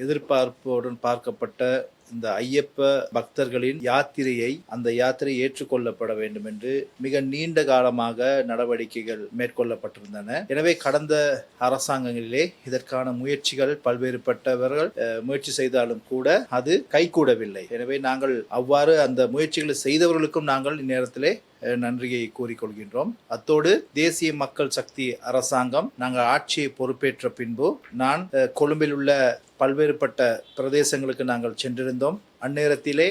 எதிர்பார்ப்போடு பார்க்கப்பட்ட இந்த ஐயப்ப பக்தர்களின் யாத்திரையை அந்த யாத்திரை ஏற்றுக்கொள்ளப்பட வேண்டும் என்று மிக நீண்ட காலமாக நடவடிக்கைகள் மேற்கொள்ளப்பட்டிருந்தன. எனவே கடந்த அரசாங்கங்களிலே இதற்கான முயற்சிகள் பல்வேறுபட்டவர்கள் முயற்சி செய்தாலும் கூட அது கைகூடவில்லை. எனவே நாங்கள் அவ்வாறு அந்த முயற்சிகளை செய்தவர்களுக்கும் நாங்கள் இந்நேரத்திலே நன்றியை கூறிக்கொள்கின்றோம். அத்தோடு தேசிய மக்கள் சக்தி அரசாங்கம் நாங்கள் ஆட்சியை பொறுப்பேற்ற பின்பு நான் கொழும்பில் உள்ள பல்வேறுபட்ட பிரதேசங்களுக்கு நாங்கள் சென்றிருந்தோம். அந்நேரத்திலே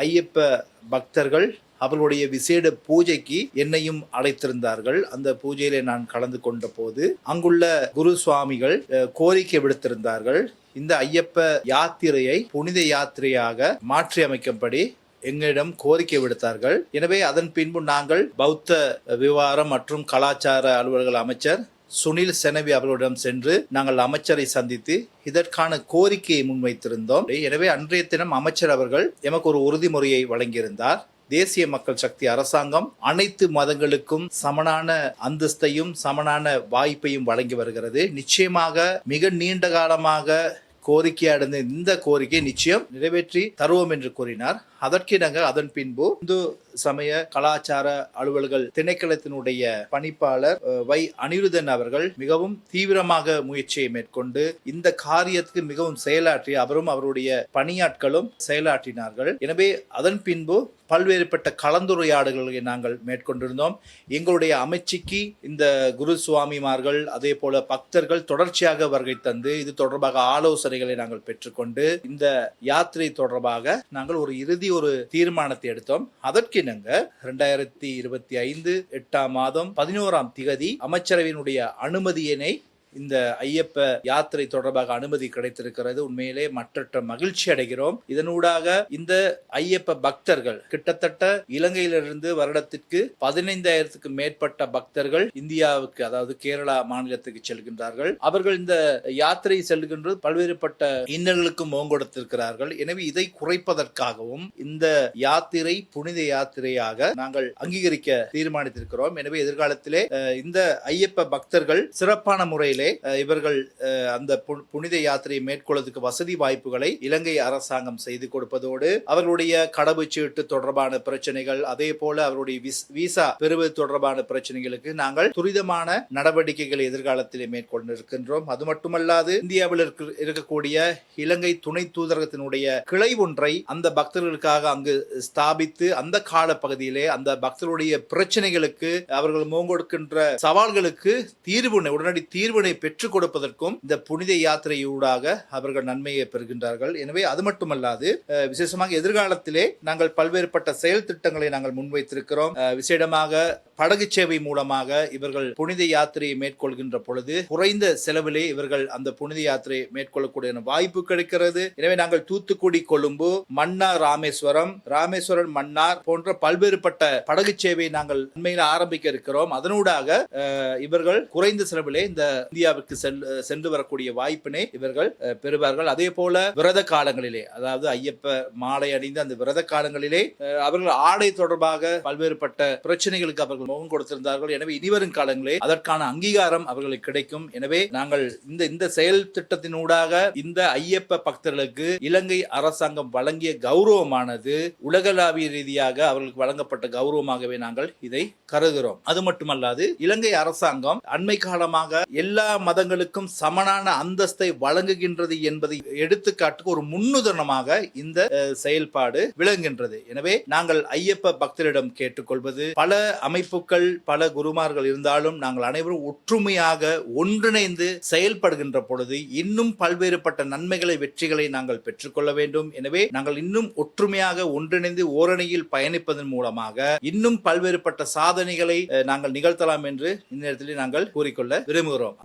ஐயப்ப பக்தர்கள் அவர்களுடைய விசேட பூஜைக்கு என்னையும் அழைத்திருந்தார்கள். அந்த பூஜையிலே நான் கலந்து கொண்ட போது அங்குள்ள குரு சுவாமிகள் கோரிக்கை விடுத்திருந்தார்கள். இந்த ஐயப்ப யாத்திரையை புனித யாத்திரையாக மாற்றி அமைக்கும்படி எங்களிடம் கோரிக்கை விடுத்தார்கள். எனவே அதன் பின்பு நாங்கள் பௌத்த விவகாரம் மற்றும் கலாச்சார அலுவலர்கள் அமைச்சர் சுனில் செனவி அவர்களிடம் சென்று நாங்கள் அமைச்சரை சந்தித்து இதற்கான கோரிக்கையை முன்வைத்திருந்தோம். எனவே அன்றைய தினம் அமைச்சர் அவர்கள் எமக்கு ஒரு உறுதிமொழியை வழங்கியிருந்தார். தேசிய மக்கள் சக்தி அரசாங்கம் அனைத்து மதங்களுக்கும் சமனான அந்தஸ்தையும் சமனான வாய்ப்பையும் வழங்கி வருகிறது. நிச்சயமாக மிக நீண்ட காலமாக கோரிக்கையாடுந்த இந்த கோரிக்கை நிச்சயம் நிறைவேற்றி தருவோம் என்று கூறினார். அதற்கிணங்க அதன் பின்பு இந்து சமய கலாச்சார அலுவல்கள் திணைக்களத்தினுடைய பணிப்பாளர் வை அனிருதன் அவர்கள் மிகவும் தீவிரமாக முயற்சியை மேற்கொண்டு இந்த காரியத்துக்கு மிகவும் செயலாற்றி அவரும் அவருடைய பணியாட்களும் செயலாற்றினார்கள். எனவே அதன் பின்பு பல்வேறுபட்ட கலந்துரையாடல்களை நாங்கள் மேற்கொண்டிருந்தோம். எங்களுடைய அமைச்சுக்கு இந்த குரு சுவாமிமார்கள் அதே போல பக்தர்கள் தொடர்ச்சியாக வருகை தந்து இது தொடர்பாக ஆலோசனைகளை நாங்கள் பெற்றுக்கொண்டு இந்த யாத்திரை தொடர்பாக நாங்கள் ஒரு தீர்மானத்தை எடுத்தோம். அதற்கிணங்க 2025 8ஆம் மாதம் 11ஆம் திகதி அமைச்சரவையினுடைய அனுமதியினை இந்த ஐயப்ப யாத்திரை தொடர்பாக அனுமதி கிடைத்திருக்கிறது. உண்மையிலே மற்றற்ற மகிழ்ச்சி அடைகிறோம். இதனூடாக இந்த ஐயப்ப பக்தர்கள் கிட்டத்தட்ட இலங்கையிலிருந்து வருடத்திற்கு 15,000க்கு மேற்பட்ட பக்தர்கள் இந்தியாவுக்கு அதாவது கேரளா மாநிலத்துக்கு செல்கின்றார்கள். அவர்கள் இந்த யாத்திரை செல்கின்ற பல்வேறுபட்ட இன்னல்களுக்கும் முகம் கொடுத்திருக்கிறார்கள். எனவே இதை குறைப்பதற்காகவும் இந்த யாத்திரை புனித யாத்திரையாக நாங்கள் அங்கீகரிக்க தீர்மானித்திருக்கிறோம். எனவே எதிர்காலத்திலே இந்த ஐயப்ப பக்தர்கள் சிறப்பான முறையில் இவர்கள் அந்த புனித யாத்திரையை மேற்கொள்வதற்கு வசதி வாய்ப்புகளை இலங்கை அரசாங்கம் செய்து கொடுப்பதோடு அவர்களுடைய கடவுச்சீட்டு தொடர்பான பிரச்சனைகள் அதே போல அவருடைய விசா பெறுவது தொடர்பான பிரச்சனைகளுக்கு நாங்கள் துரிதமான நடவடிக்கைகளை எதிர்காலத்திலே மேற்கொண்டிருக்கின்றோம். அது மட்டுமல்லாது இந்தியாவில் இருக்கக்கூடிய இலங்கை துணை தூதரகத்தினுடைய கிளை ஒன்றை அந்த பக்தர்களுக்காக அங்கு ஸ்தாபித்து அந்த கால பகுதியிலே அந்த பக்தர்களுடைய பிரச்சனைகளுக்கு அவர்கள் முகங்கொடுக்கின்ற சவால்களுக்கு உடனடி தீர்வினை பெற்றுக் கொடுப்பதற்கும் இந்த புனித யாத்திரையூடாக அவர்கள் நன்மையை பெறுகின்றார்கள். எனவே அது மட்டுமல்லாது விசேஷமாக எதிர்காலத்திலே நாங்கள் பல்வேறுபட்ட செயல் திட்டங்களை நாங்கள் முன்வைத்திருக்கிறோம். விசேடமாக படகு சேவை மூலமாக இவர்கள் புனித யாத்திரையை மேற்கொள்கின்ற பொழுது குறைந்த செலவிலே இவர்கள் அந்த புனித யாத்திரையை மேற்கொள்ளக்கூடிய வாய்ப்பு கிடைக்கிறது. எனவே நாங்கள் தூத்துக்குடி கொழும்பு மன்னார் ராமேஸ்வரம் மன்னார் போன்ற பல்வேறுபட்ட படகு சேவை நாங்கள் உண்மையில் ஆரம்பிக்க இருக்கிறோம். அதனூடாக இவர்கள் குறைந்த செலவிலே இந்த இந்தியாவுக்கு சென்று வரக்கூடிய வாய்ப்பினை இவர்கள் பெறுவார்கள். அதே போல விரத காலங்களிலே அதாவது ஐயப்ப மாலை அணிந்து அந்த விரத காலங்களிலே அவர்கள் ஆடை தொடர்பாக பல்வேறுபட்ட பிரச்சனைகளுக்கு அவர்கள் முகம் கொடுத்திருந்தார்கள். எனவே இனிவரும் காலங்களே அதற்கான அங்கீகாரம் அவர்களுக்கு கிடைக்கும். எனவே நாங்கள் இந்த செயல் திட்டத்தினூடாக இந்த ஐயப்ப பக்தர்களுக்கு இலங்கை அரசாங்கம் வழங்கிய கௌரவமானது உலகளாவிய ரீதியாக அவர்களுக்கு வழங்கப்பட்ட கௌரவமாகவே நாங்கள் இதை கருதுகிறோம். அது மட்டுமல்லாது இலங்கை அரசாங்கம் அண்மை காலமாக எல்லா மதங்களுக்கும் சமனான அந்தஸ்தை வழங்குகின்றது என்பதை எடுத்துக்காட்டுக்கு ஒரு முன்னுதாரணமாக இந்த செயல்பாடு விளங்குகின்றது. எனவே நாங்கள் ஐயப்ப பக்தரிடம் கேட்டுக்கொள்வது பல அமைப்புகள் பல குருமார்கள் இருந்தாலும் நாங்கள் அனைவரும் ஒற்றுமையாக ஒன்றிணைந்து செயல்படுகின்ற பொழுது இன்னும் பல்வேறுபட்ட நன்மைகளை வெற்றிகளை நாங்கள் பெற்றுக்கொள்ள வேண்டும். எனவே நாங்கள் இன்னும் ஒற்றுமையாக ஒன்றிணைந்து ஓரணியில் பயணிப்பதன் மூலமாக இன்னும் பல்வேறுபட்ட சாதனைகளை நாங்கள் நிகழ்த்தலாம் என்று இந்த நேரத்தில் நாங்கள் கூறிக்கொள்ள விரும்புகிறோம்.